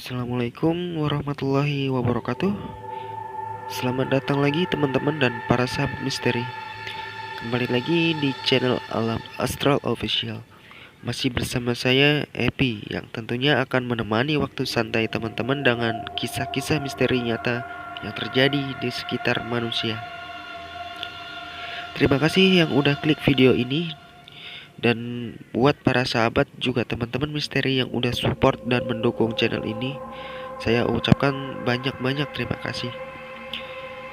Assalamualaikum warahmatullahi wabarakatuh. Selamat datang lagi teman-teman dan para sahabat misteri. Kembali lagi di channel Alam Astral Official. Masih bersama saya Epi, yang tentunya akan menemani waktu santai teman-teman dengan kisah-kisah misteri nyata yang terjadi di sekitar manusia. Terima kasih yang udah klik video ini. Dan buat para sahabat juga teman-teman misteri yang udah support dan mendukung channel ini, saya ucapkan banyak-banyak terima kasih.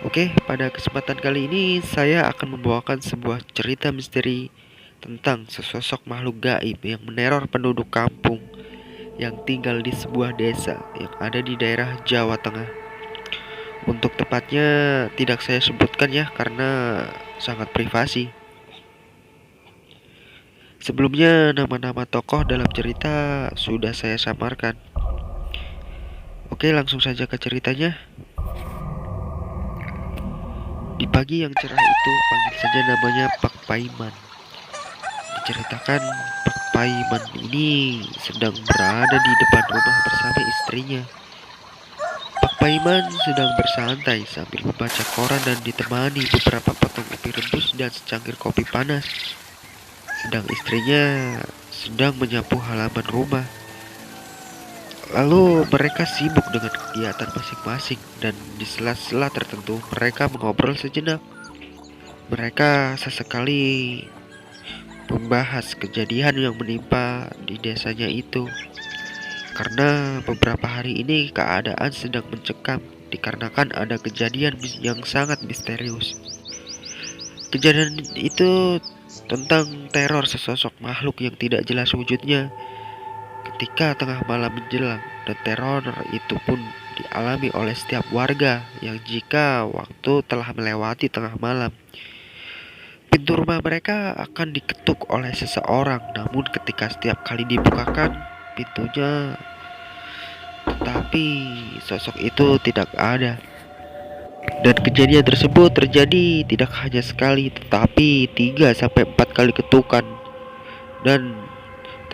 Oke, pada kesempatan kali ini saya akan membawakan sebuah cerita misteri tentang sesosok makhluk gaib yang meneror penduduk kampung yang tinggal di sebuah desa yang ada di daerah Jawa Tengah. Untuk tepatnya tidak saya sebutkan ya, karena sangat privasi. Sebelumnya nama-nama tokoh dalam cerita sudah saya samarkan. Oke, langsung saja ke ceritanya. Di pagi yang cerah itu, panggil saja namanya Pak Paiman. Diceritakan Pak Paiman ini sedang berada di depan rumah bersama istrinya. Pak Paiman sedang bersantai sambil membaca koran dan ditemani beberapa potong ubi rebus dan secangkir kopi panas. Sedang istrinya sedang menyapu halaman rumah. Lalu mereka sibuk dengan kegiatan masing-masing, dan di sela-sela tertentu mereka mengobrol sejenak. Mereka sesekali membahas kejadian yang menimpa di desanya itu. Karena beberapa hari ini keadaan sedang mencekam dikarenakan ada kejadian yang sangat misterius. Kejadian itu tentang teror sesosok makhluk yang tidak jelas wujudnya ketika tengah malam menjelang, dan teror itu pun dialami oleh setiap warga yang jika waktu telah melewati tengah malam, pintu rumah mereka akan diketuk oleh seseorang. Namun ketika setiap kali dibukakan pintunya, tetapi sosok itu tidak ada. Dan kejadian tersebut terjadi tidak hanya sekali, tetapi 3-4 kali ketukan. Dan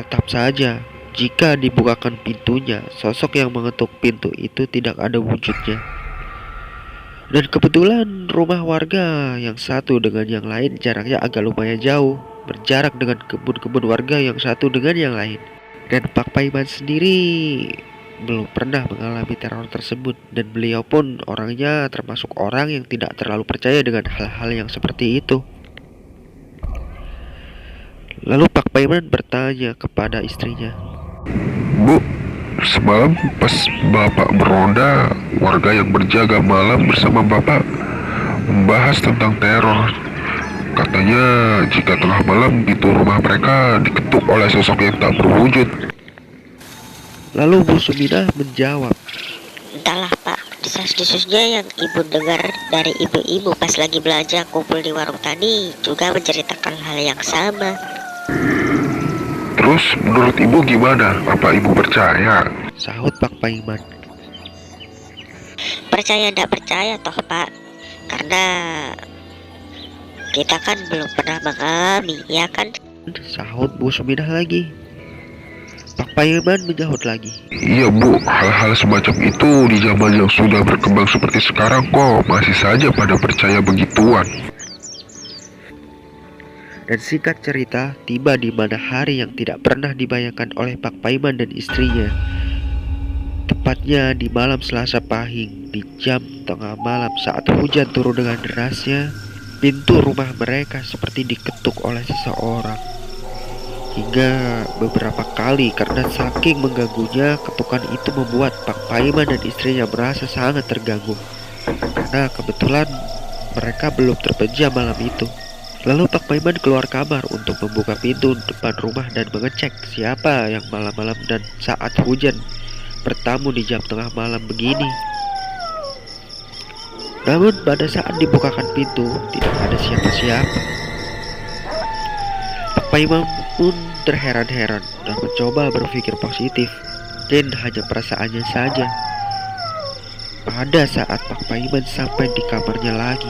tetap saja, jika dibukakan pintunya, sosok yang mengetuk pintu itu tidak ada wujudnya. Dan kebetulan rumah warga yang satu dengan yang lain jaraknya agak lumayan jauh, berjarak dengan kebun-kebun warga yang satu dengan yang lain. Dan Pak Paiman sendiri belum pernah mengalami teror tersebut, dan beliau pun orangnya termasuk orang yang tidak terlalu percaya dengan hal-hal yang seperti itu. Lalu Pak Paiman bertanya kepada istrinya, "Bu, semalam pas Bapak beronda, warga yang berjaga malam bersama Bapak membahas tentang teror. Katanya jika tengah malam pintu rumah mereka diketuk oleh sosok yang tak berwujud." Lalu Bu Suminah menjawab, "Entahlah Pak, desas-desusnya yang ibu dengar dari ibu-ibu pas lagi belanja kumpul di warung tadi juga menceritakan hal yang sama." "Terus menurut ibu gimana? Apa ibu percaya?" sahut Pak Paiman. "Percaya ndak percaya toh Pak, karena kita kan belum pernah mengalami, ya kan?" Sahut Bu Suminah lagi. Pak Paiman menjawab lagi, "Iya Bu, hal-hal semacam itu di zaman yang sudah berkembang seperti sekarang kok masih saja pada percaya begituan." Dan singkat cerita, tiba di mana hari yang tidak pernah dibayangkan oleh Pak Paiman dan istrinya. Tepatnya di malam Selasa Pahing, di jam tengah malam saat hujan turun dengan derasnya, pintu rumah mereka seperti diketuk oleh seseorang. Hingga beberapa kali, karena saking mengganggunya, ketukan itu membuat Pak Paiman dan istrinya merasa sangat terganggu. Karena kebetulan mereka belum terpejam malam itu. Lalu Pak Paiman keluar kamar untuk membuka pintu depan rumah dan mengecek siapa yang malam-malam dan saat hujan bertamu di jam tengah malam begini. Namun pada saat dibukakan pintu, tidak ada siapa-siapa. Pak Paiman pun terheran-heran dan mencoba berpikir positif, dan hanya perasaannya saja. Pada saat Pak Paiman sampai di kamarnya lagi,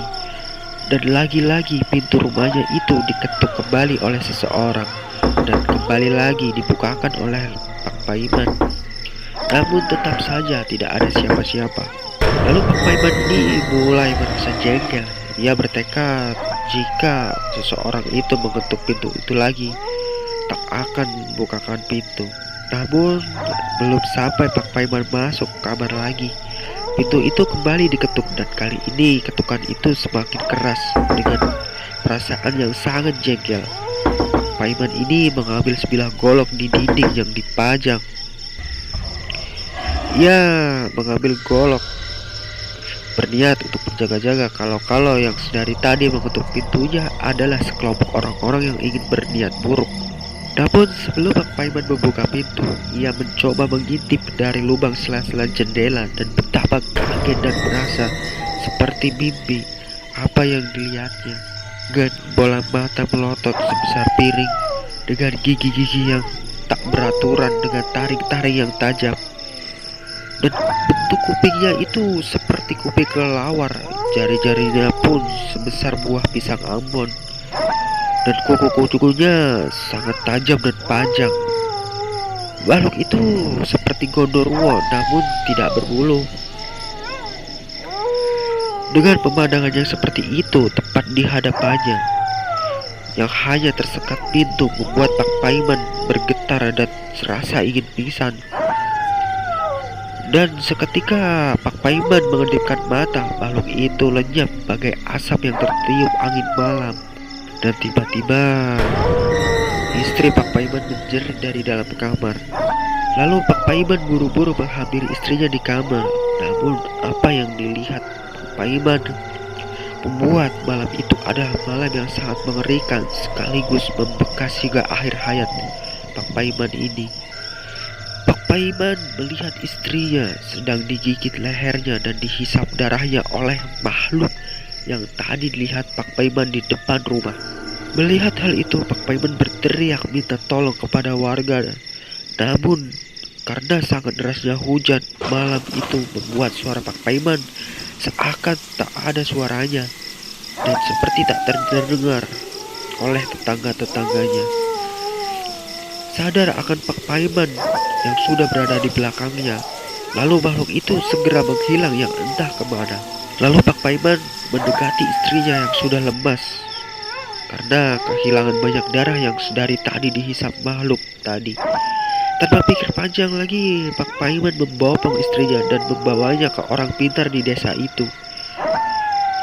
dan lagi-lagi pintu rumahnya itu diketuk kembali oleh seseorang, dan kembali lagi dibukakan oleh Pak Paiman. namun tetap saja tidak ada siapa-siapa. Lalu Pak Paiman ini mulai merasa jengkel. Ia bertekad jika seseorang itu mengetuk pintu itu lagi, tak akan membukakan pintu. Namun belum sampai Pak Paiman masuk kamar lagi, pintu itu kembali diketuk, dan kali ini ketukan itu semakin keras. Dengan perasaan yang sangat jengkel, Paiman ini mengambil sebilah golok di dinding yang dipajang. Ia mengambil golok berniat untuk berjaga-jaga kalau yang sedari tadi mengetuk pintunya adalah sekelompok orang-orang yang ingin berniat buruk. Namun sebelum Pak Paiman membuka pintu, ia mencoba mengintip dari lubang sela-sela jendela, dan betapa kaget dan merasa seperti mimpi apa yang dilihatnya. Dengan bola mata melotot sebesar piring, dengan gigi-gigi yang tak beraturan, dengan taring-taring yang tajam, dan bentuk kupingnya itu seperti kuping kelelawar. Jari-jarinya pun sebesar buah pisang Ambon, dan kuku-kukunya sangat tajam dan panjang. Makhluk itu seperti gondoruo namun tidak berbulu. Dengan pemandangan yang seperti itu tepat di hadapannya, yang hanya tersekat pintu, membuat Pak Paiman bergetar dan serasa ingin pingsan. Dan seketika Pak Paiman mengedipkan mata, makhluk itu lenyap bagai asap yang tertiup angin malam. Dan tiba-tiba istri Pak Paiman menjerit dari dalam kamar. Lalu Pak Paiman buru-buru menghampiri istrinya di kamar. Namun apa yang dilihat Pak Paiman membuat malam itu adalah malam yang sangat mengerikan, sekaligus membekas hingga akhir hayat Pak Paiman ini. Pak Paiman melihat istrinya sedang digigit lehernya dan dihisap darahnya oleh makhluk yang tadi dilihat Pak Paiman di depan rumah. Melihat hal itu, Pak Paiman berteriak minta tolong kepada warga. Namun karena sangat derasnya hujan malam itu membuat suara Pak Paiman seakan tak ada suaranya, dan seperti tak terdengar oleh tetangga-tetangganya. Sadar akan Pak Paiman yang sudah berada di belakangnya, lalu makhluk itu segera menghilang yang entah kemana. Lalu Pak Paiman mendekati istrinya yang sudah lemas karena kehilangan banyak darah yang sedari tadi dihisap makhluk tadi. Tanpa pikir panjang lagi, Pak Paiman membopong istrinya dan membawanya ke orang pintar di desa itu.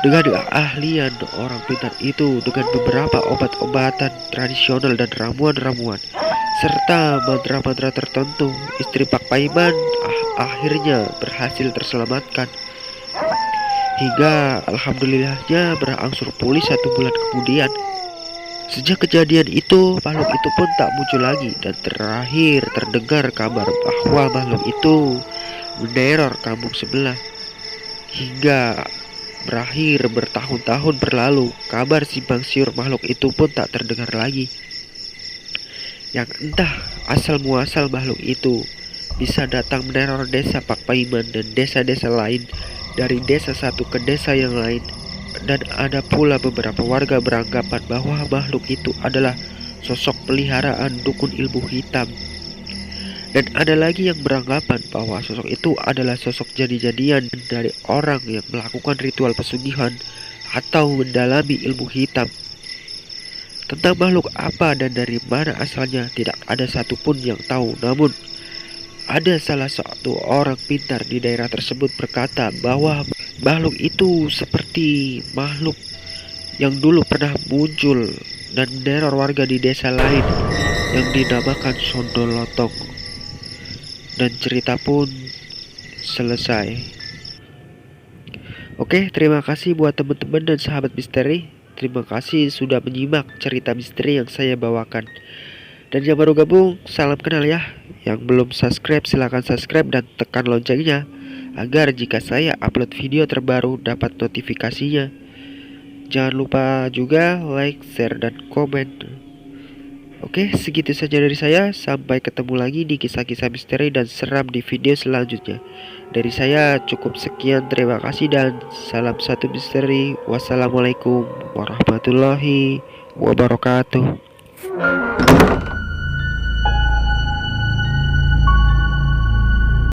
Dengan keahlian orang pintar itu, dengan beberapa obat-obatan tradisional dan ramuan-ramuan serta mantra-mantra tertentu, istri Pak Paiman akhirnya berhasil terselamatkan. Hingga alhamdulillahnya berangsur pulih 1 bulan kemudian. Sejak kejadian itu, makhluk itu pun tak muncul lagi, dan terakhir terdengar kabar bahwa makhluk itu meneror kampung sebelah. Hingga berakhir bertahun-tahun berlalu, kabar simpang siur makhluk itu pun tak terdengar lagi. Yang entah asal muasal makhluk itu bisa datang meneror desa Pak Paiman dan desa-desa lain, dari desa satu ke desa yang lain. Dan ada pula beberapa warga beranggapan bahwa makhluk itu adalah sosok peliharaan dukun ilmu hitam. Dan ada lagi yang beranggapan bahwa sosok itu adalah sosok jadi-jadian dari orang yang melakukan ritual pesugihan atau mendalami ilmu hitam. Tentang makhluk apa dan dari mana asalnya tidak ada satupun yang tahu. Namun ada salah satu orang pintar di daerah tersebut berkata bahwa makhluk itu seperti makhluk yang dulu pernah muncul dan meneror warga di desa lain yang dinamakan Sondolotong. Dan cerita pun selesai. Oke, terima kasih buat teman-teman dan sahabat misteri. Terima kasih sudah menyimak cerita misteri yang saya bawakan. Dan yang baru gabung, salam kenal ya. Yang belum subscribe, silahkan subscribe dan tekan loncengnya agar jika saya upload video terbaru dapat notifikasinya. Jangan lupa juga like, share, dan komen. Oke, segitu saja dari saya. Sampai ketemu lagi di kisah-kisah misteri dan seram di video selanjutnya. Dari saya cukup sekian, terima kasih dan salam satu misteri. Wassalamualaikum warahmatullahi wabarakatuh.